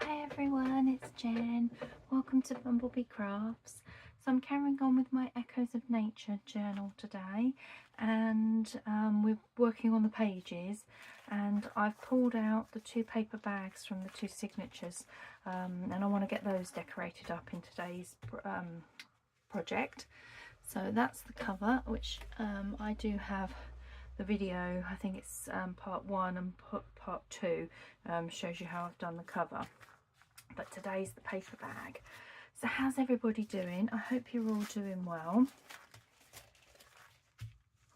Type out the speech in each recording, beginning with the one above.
Hi everyone, it's Jen. Welcome to BumbleBeeCrafts. So I'm carrying on with my Echoes of Nature journal today, and we're working on the pages, and I've pulled out the two paper bags from the two signatures, and I want to get those decorated up in today's project. So that's the cover, which I do have the video. I think it's part 1 and part 2 shows you how I've done the cover, but today's the paper bag. So how's everybody doing? I hope you're all doing well.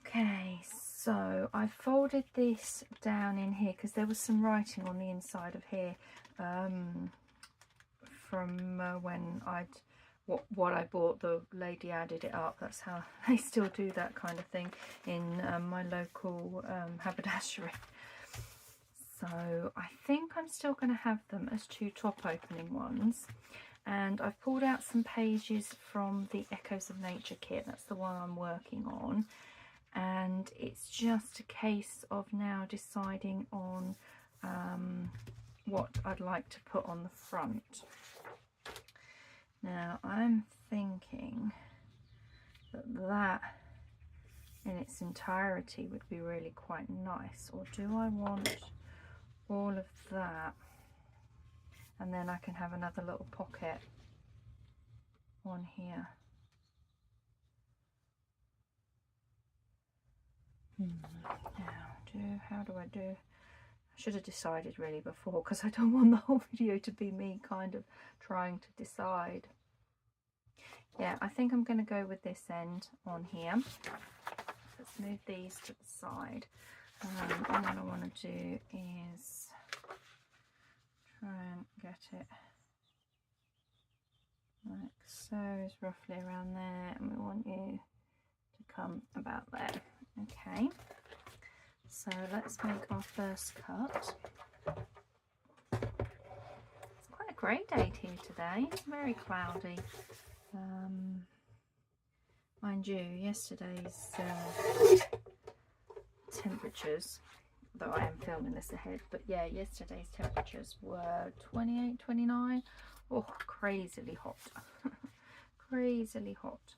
Okay, so I folded this down in here because there was some writing on the inside of here from when what I bought. The lady added it up. That's how they still do that kind of thing in my local haberdashery. So I think I'm still going to have them as two top opening ones, and I've pulled out some pages from the Echoes of Nature kit. That's the one I'm working on, and it's just a case of now deciding on what I'd like to put on the front. Now I'm thinking that in its entirety would be really quite nice, or do I want all of that and then I can have another little pocket on here? Now how do I do? I should have decided really before, because I don't want the whole video to be me kind of trying to decide. Yeah, I think I'm going to go with this end on here. Let's move these to the side. And what I want to do is try and get it like so, is roughly around there, and we want you to come about there. Okay, so let's make our first cut. It's quite a grey day here today. It's very cloudy. Mind you, yesterday's temperatures, though I am filming this ahead, but yeah, yesterday's temperatures were 28, 29. Oh, crazily hot. Crazily hot.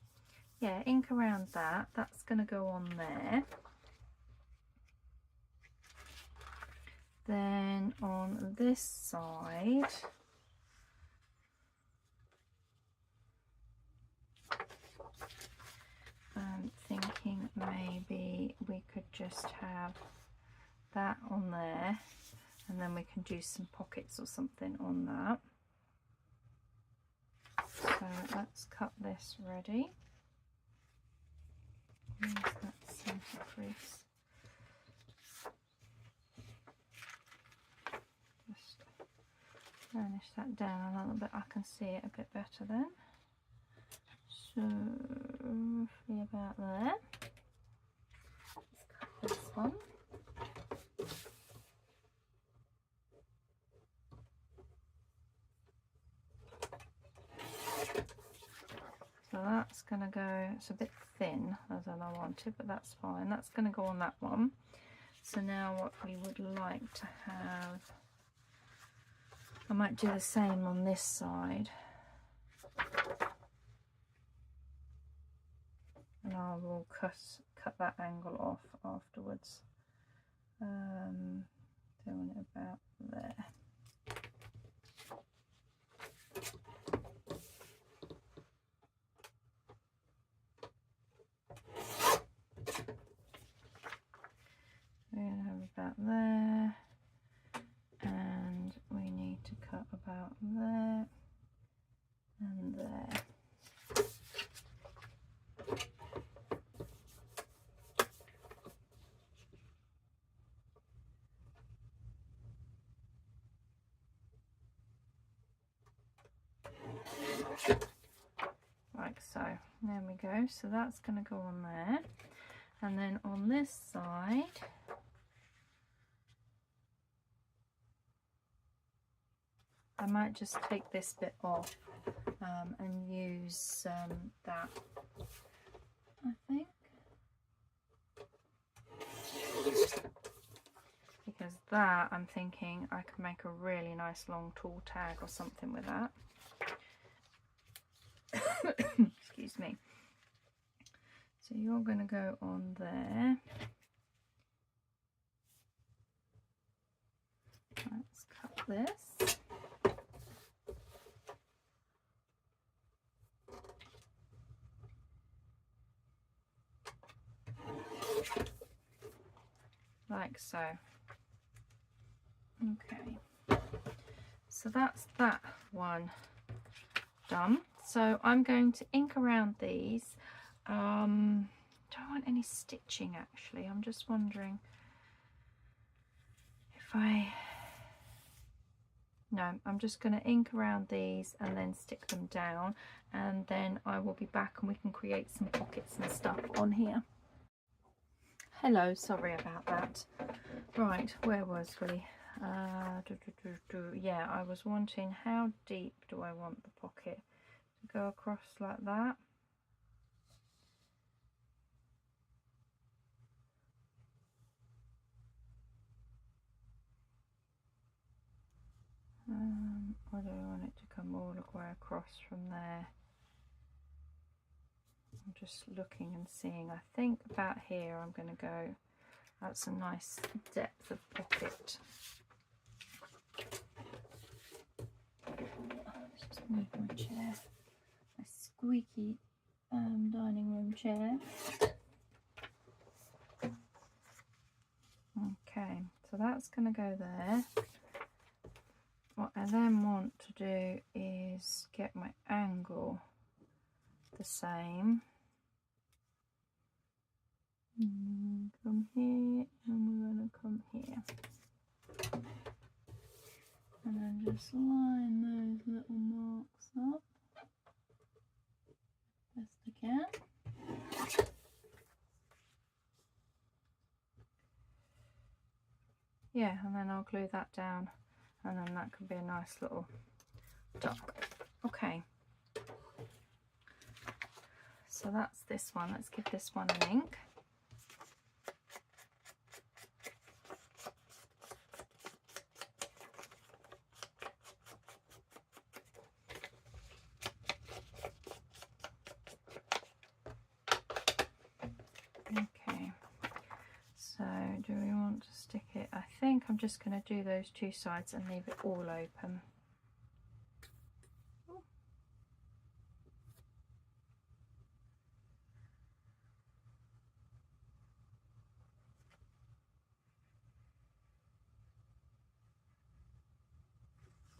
Yeah, ink around that. That's going to go on there. Then on this side, I'm thinking maybe we could just have that on there, and then we can do some pockets or something on that. So let's cut this ready. Where's that centre crease? Just burnish that down a little bit. I can see it a bit better then. So roughly about there. Let's cut this one. So that's going to go, it's a bit thin as I wanted, but that's fine. That's going to go on that one. So now what we would like to have, I might do the same on this side. And I will cut that angle off afterwards. Doing it about there. We're going to have about there, and we need to cut about there and there. Like so. There we go. So that's going to go on there, and then on this side I might just take this bit off and use that, I think, because that, I'm thinking I could make a really nice long tall tag or something with that. Excuse me. So you're going to go on there. Let's cut this. Like so. Okay. So that's that one done. So I'm going to ink around these. Don't want any stitching actually. I'm just wondering if no, I'm just going to ink around these and then stick them down, and then I will be back and we can create some pockets and stuff on here. Hello, sorry about that. Right, where was we? Yeah, I was wanting, how deep do I want the pocket to go across like that? Or do I want it to come all the way across from there? I'm just looking and seeing. I think about here I'm going to go. That's a nice depth of pocket. Let's just move my chair. My squeaky dining room chair. Okay, so that's going to go there. What I then want to do is get my angle the same. Come here, and we're going to come here. And then just line those little marks up best I can. Yeah, and then I'll glue that down, and then that can be a nice little duck. Okay, so that's this one. Let's give this one an ink. Okay, so do we want to stick it? I think I'm just going to do those two sides and leave it all open.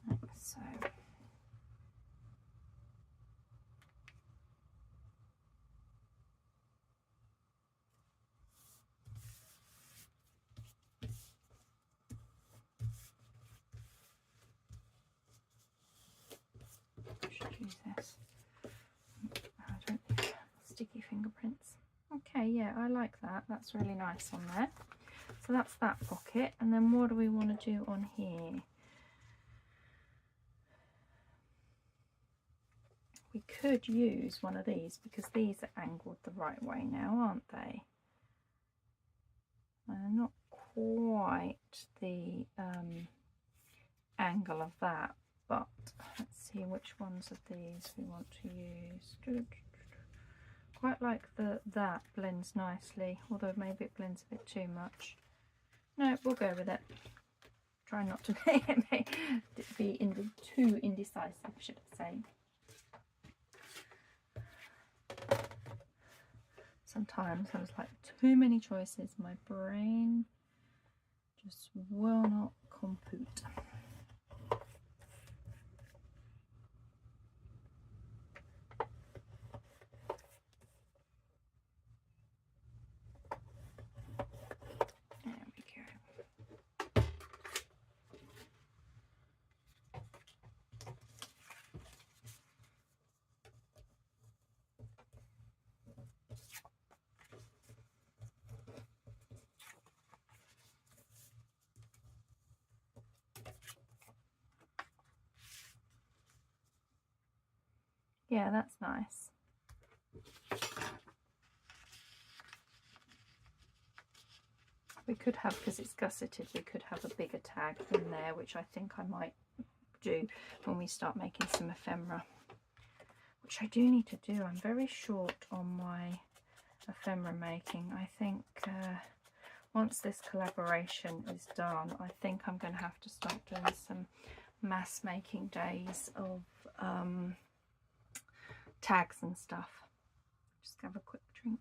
Like so. I should use this. I don't need sticky fingerprints. Okay, yeah, I like that. That's really nice on there. So that's that pocket. And then what do we want to do on here? We could use one of these because these are angled the right way now, aren't they? They're not quite the angle of that, but let's see which ones of these we want to use. Quite like that blends nicely, although maybe it blends a bit too much. No, we'll go with it. Try not to be too indecisive, should I say. Sometimes there's like too many choices. My brain just will not compute. There we go. Yeah, that's nice. We could have, because it's gusseted, we could have a bigger tag in there, which I think I might do when we start making some ephemera, which I do need to do. I'm very short on my ephemera making. I think once this collaboration is done, I think I'm going to have to start doing some mass making days of tags and stuff. Just have a quick drink.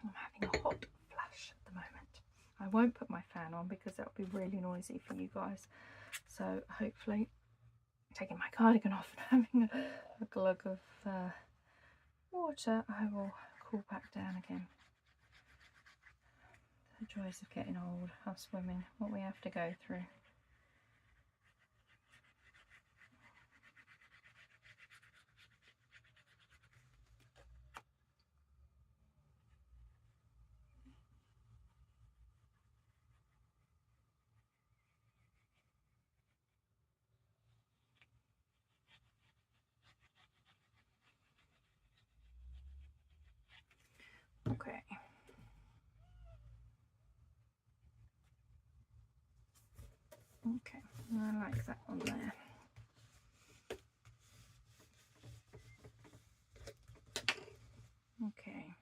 I'm having a hot flash at the moment. I won't put my fan on because that would be really noisy for you guys. So hopefully, taking my cardigan off and having a glug of water, I will cool back down again. The joys of getting old, us women, what we have to go through. Okay. Okay, I like that one there. Okay.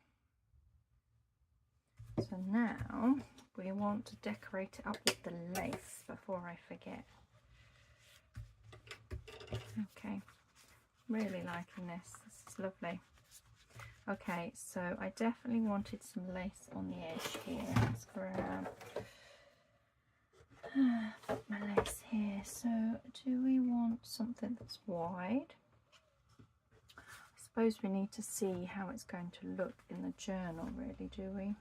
So now we want to decorate it up with the lace before I forget. Okay, really liking this. This is lovely. Okay, so I definitely wanted some lace on the edge here. Let's grab put my lace here. So do we want something that's wide? I suppose we need to see how it's going to look in the journal, really, do we?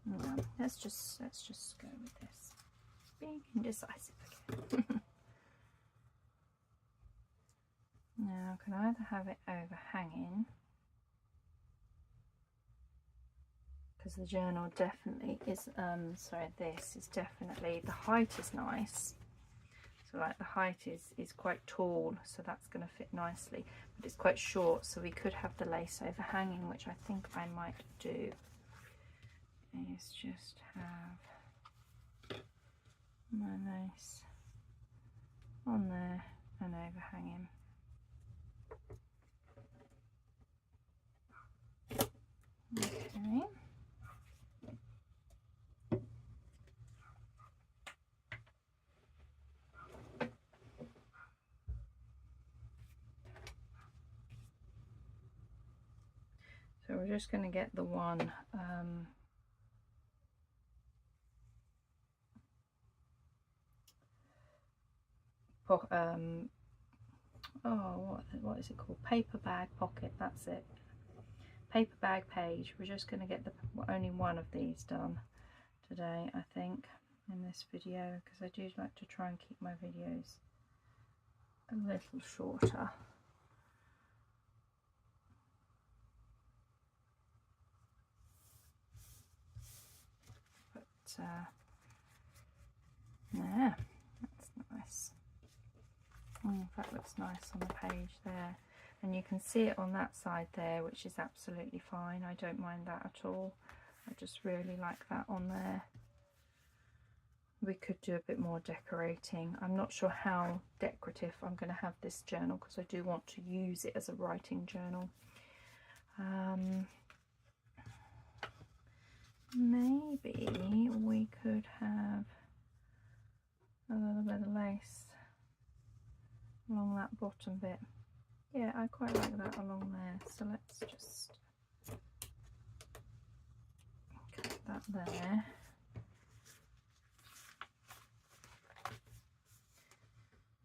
No, let's just go with this. Being indecisive again. Now I can either have it overhanging, because the journal definitely is this is definitely, the height is nice, so like the height is quite tall, so that's going to fit nicely, but it's quite short, so we could have the lace overhanging, which I think I might do is just have my lace on there and overhanging. Okay. So we're just going to get the one what is it called? Paper bag pocket, that's it. Paper bag page. We're just going to get the only one of these done today, I think, in this video, because I do like to try and keep my videos a little shorter. But yeah, that's nice. That looks nice on the page there, and you can see it on that side there, which is absolutely fine. I don't mind that at all. I just really like that on there. We could do a bit more decorating. I'm not sure how decorative I'm going to have this journal, because I do want to use it as a writing journal. Maybe we could have a little bit of lace along that bottom bit. Yeah, I quite like that along there, so let's just cut that there.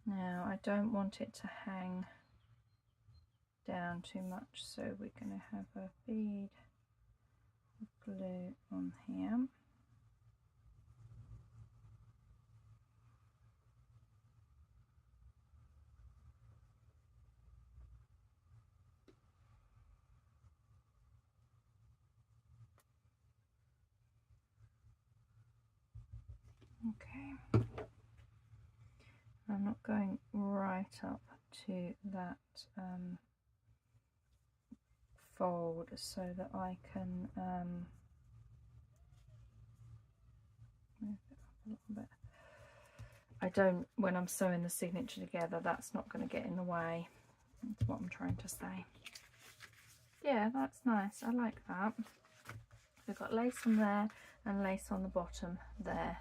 Now I don't want it to hang down too much, so we're going to have a bead of glue on here. Okay, I'm not going right up to that fold so that I can move it up a little bit. I don't, when I'm sewing the signature together, that's not going to get in the way. That's what I'm trying to say. Yeah, that's nice. I like that. We've got lace on there and lace on the bottom there.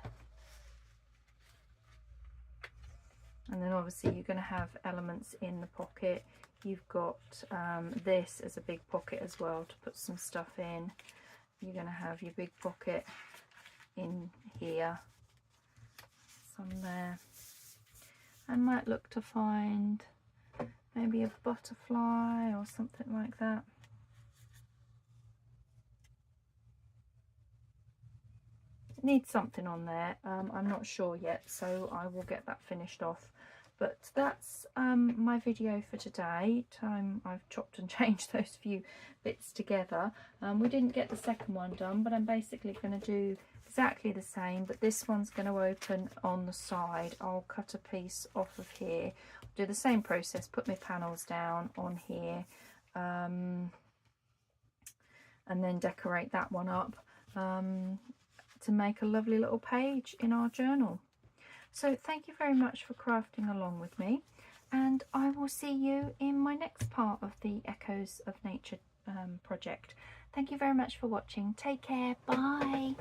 And then obviously you're going to have elements in the pocket. You've got this as a big pocket as well to put some stuff in. You're going to have your big pocket in here, some there. I might look to find maybe a butterfly or something like that. It needs something on there. I'm not sure yet, so I will get that finished off. But that's my video for today. I've chopped and changed those few bits together. We didn't get the second one done, but I'm basically going to do exactly the same, but this one's going to open on the side. I'll cut a piece off of here, do the same process, put my panels down on here, and then decorate that one up to make a lovely little page in our journal. So thank you very much for crafting along with me, and I will see you in my next part of the Echoes of Nature project. Thank you very much for watching. Take care. Bye.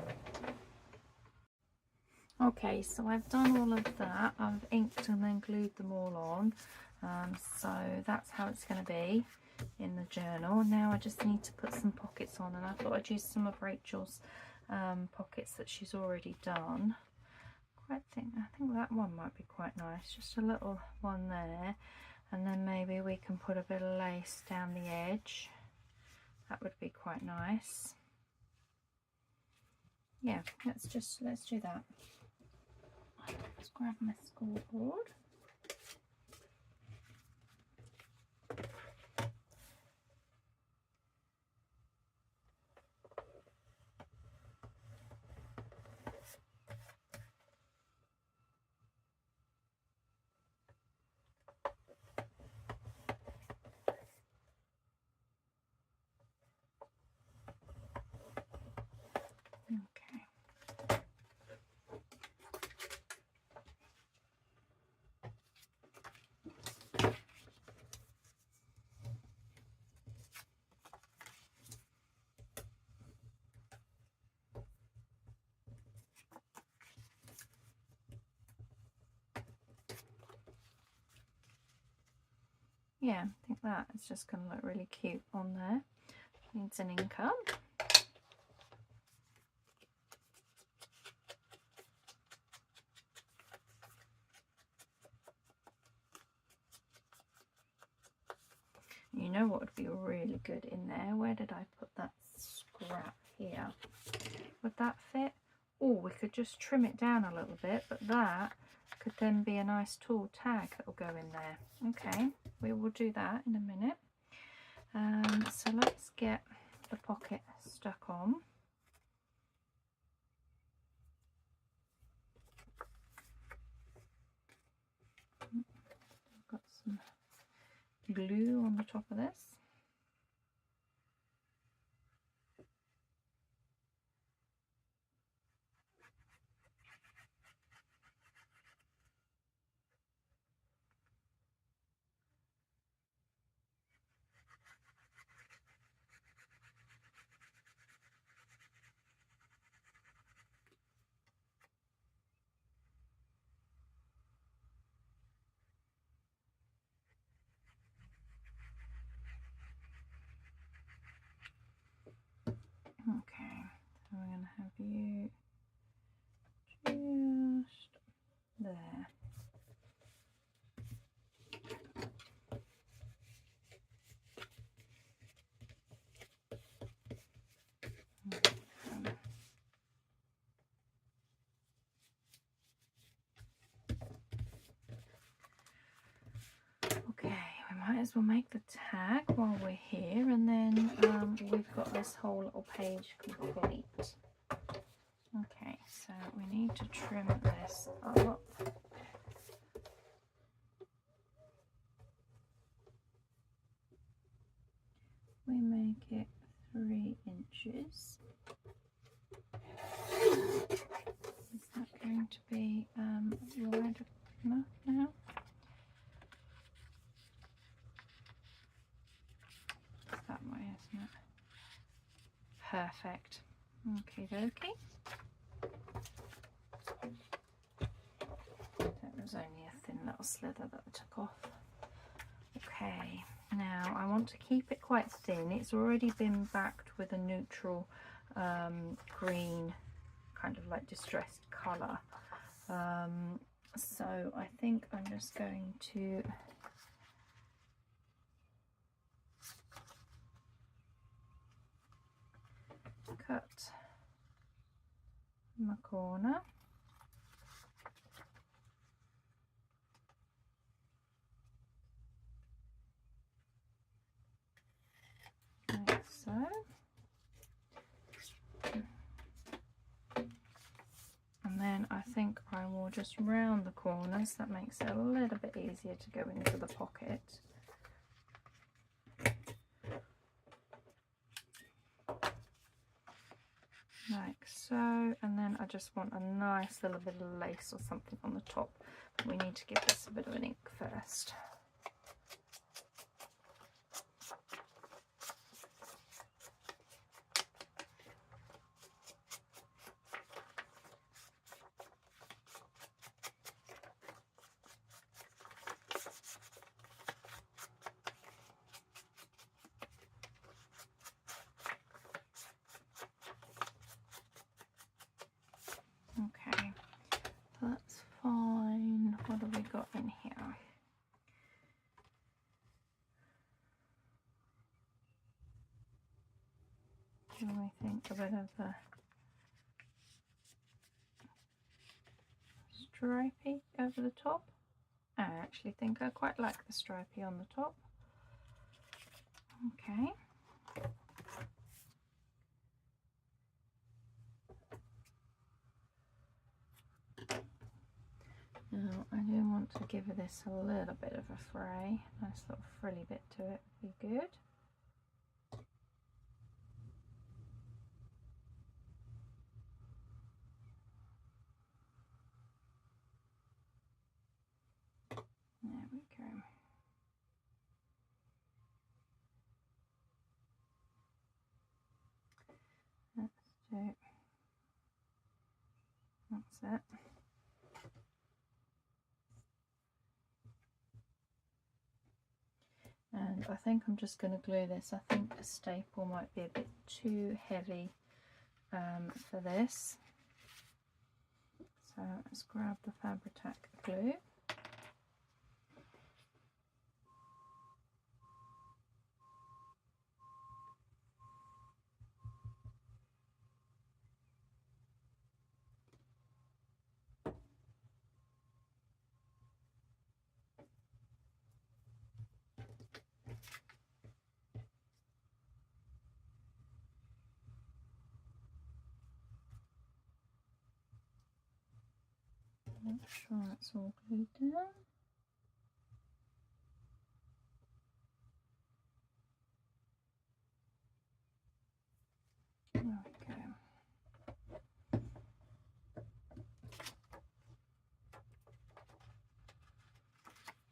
Okay, so I've done all of that. I've inked and then glued them all on. So that's how it's going to be in the journal. Now I just need to put some pockets on, and I thought I'd use some of Rachel's pockets that she's already done. I think that one might be quite nice, just a little one there, and then maybe we can put a bit of lace down the edge. That would be quite nice. Yeah, let's do that. Let's grab my scoreboard. Yeah, I think that is just going to look really cute on there. Needs an inker. You know what would be really good in there? Where did I put that scrap here? Would that fit? Oh, we could just trim it down a little bit, but that could then be a nice tall tag that will go in there. Okay, we will do that in a minute. So let's get the pocket stuck on. I've got some glue on the top of this. Okay, so we're going to have you just there. Okay, we might as well make the tag while we're here, and then we've got this whole little page complete. Okay, so we need to trim this up. We make edges. Is that going to be wide enough now? It's that way, isn't it? Perfect. Okay, dokie. That was only a thin little slither that I took off. Okay, now I want to keep it quite thin. It's already been backed with a neutral green, kind of like distressed colour. So I think I'm just going to cut my corner. Like so. And then I think I will just round the corners. That makes it a little bit easier to go into the pocket. Like so, and then I just want a nice little bit of lace or something on the top. We need to give this a bit of an ink first. Okay, that's fine. What have we got in here? Do we think a bit of the stripy over the top? I actually think I quite like the stripy on the top. Okay. Now I do want to give this a little bit of a fray. Nice little frilly bit to it would be good. There we go. Let's do, that's it. And I think I'm just going to glue this. I think a staple might be a bit too heavy for this. So let's grab the Fabri-Tac glue. Make sure it's all glued down. There we go.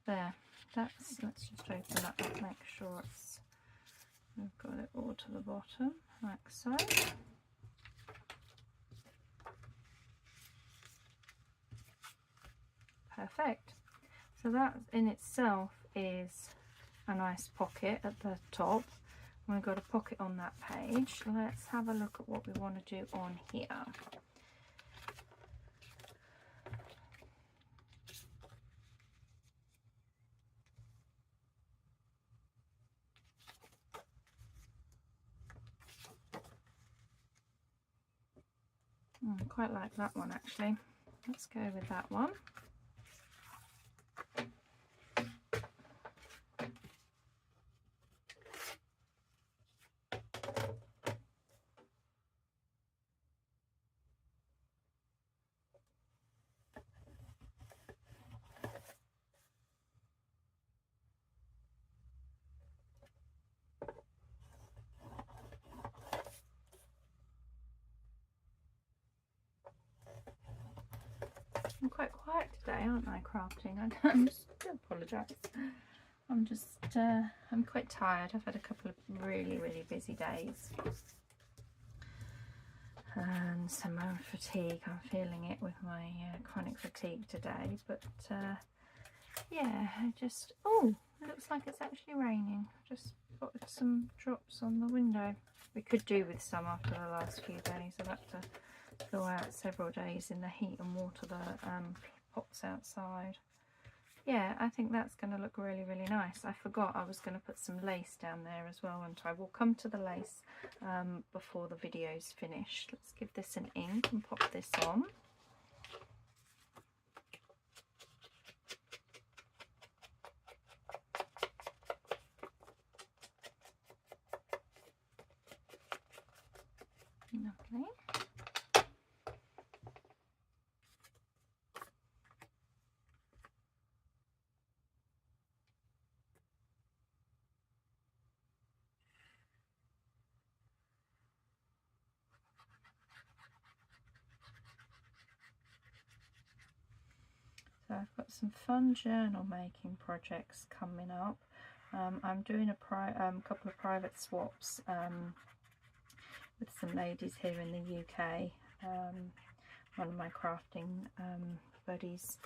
There, let's just open that up, make sure we've got it all to the bottom, like so. Perfect. So that in itself is a nice pocket at the top. We've got a pocket on that page. Let's have a look at what we want to do on here. I quite like that one actually. Let's go with that one. quite quiet today, aren't I, crafting? I do apologise. I'm quite tired. I've had a couple of really busy days. And some fatigue. I'm feeling it with my chronic fatigue today. But yeah, oh, it looks like it's actually raining. Just got some drops on the window. We could do with some after the last few days. I've had to go out several days in the heat and water the pots outside. Yeah, I think that's going to look really nice. I forgot I was going to put some lace down there as well, and I will come to the lace before the video's finished. Let's give this an ink and pop this on. Lovely. So I've got some fun journal making projects coming up. I'm doing a couple of private swaps with some ladies here in the UK. One of my crafting buddies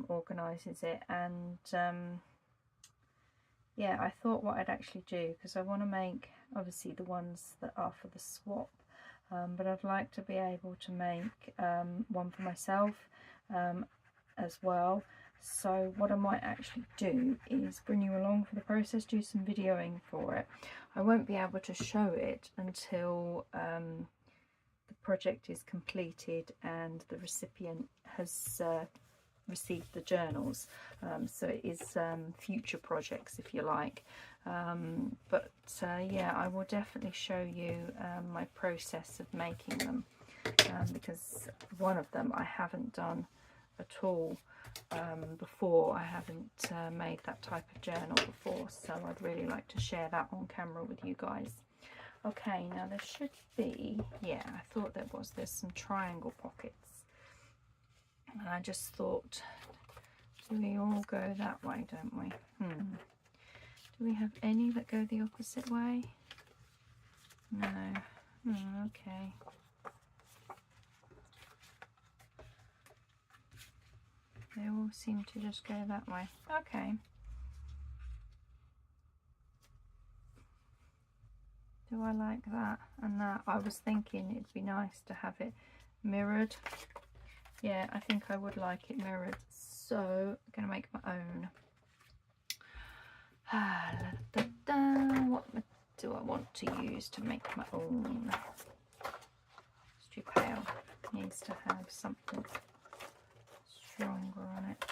organises it, and yeah, I thought what I'd actually do, because I want to make obviously the ones that are for the swap, but I'd like to be able to make one for myself as well. So what I might actually do is bring you along for the process, do some videoing for it. I won't be able to show it until the project is completed and the recipient has received the journals, so it is future projects, if you like, but yeah, I will definitely show you my process of making them, because one of them I haven't done at all before. I haven't made that type of journal before, so I'd really like to share that on camera with you guys. Okay, now there should be, yeah, I thought there's some triangle pockets, and I just thought, do we all go that way, don't we? Do we have any that go the opposite way? No. Okay. They all seem to just go that way. Okay. Do I like that and that? I was thinking it'd be nice to have it mirrored. Yeah, I think I would like it mirrored. So I'm going to make my own. What do I want to use to make my own? It's too pale. It needs to have something stronger on it.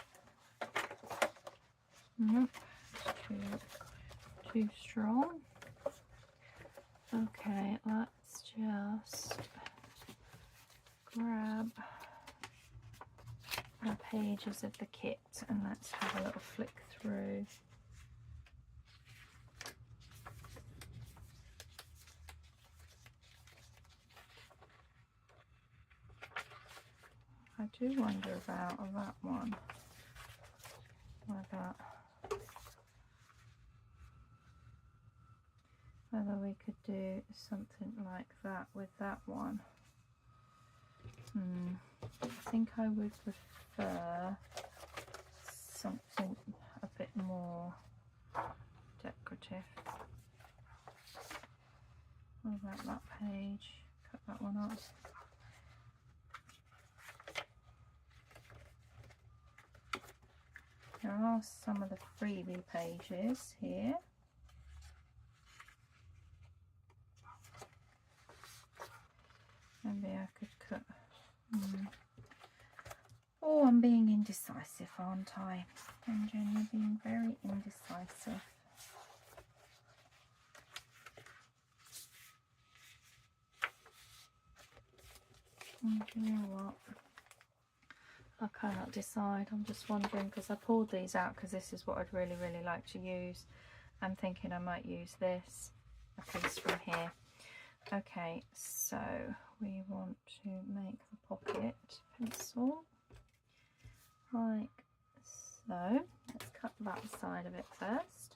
Nope, it's too strong. Okay, let's just grab the pages of the kit and let's have a little flick through. I do wonder about that one, whether we could do something like that with that one. I think I would prefer something a bit more decorative. What about that page? Cut that one off. There are some of the freebie pages here. Maybe I could cut. Oh, I'm being indecisive, aren't I? I'm generally being very indecisive. And you know what? I cannot decide. I'm just wondering, because I pulled these out because this is what I'd really like to use. I'm thinking I might use this, a piece from here. Okay, so we want to make the pocket pencil. like so. Let's cut that side of it first.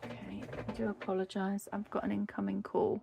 Okay, I do apologise, I've got an incoming call.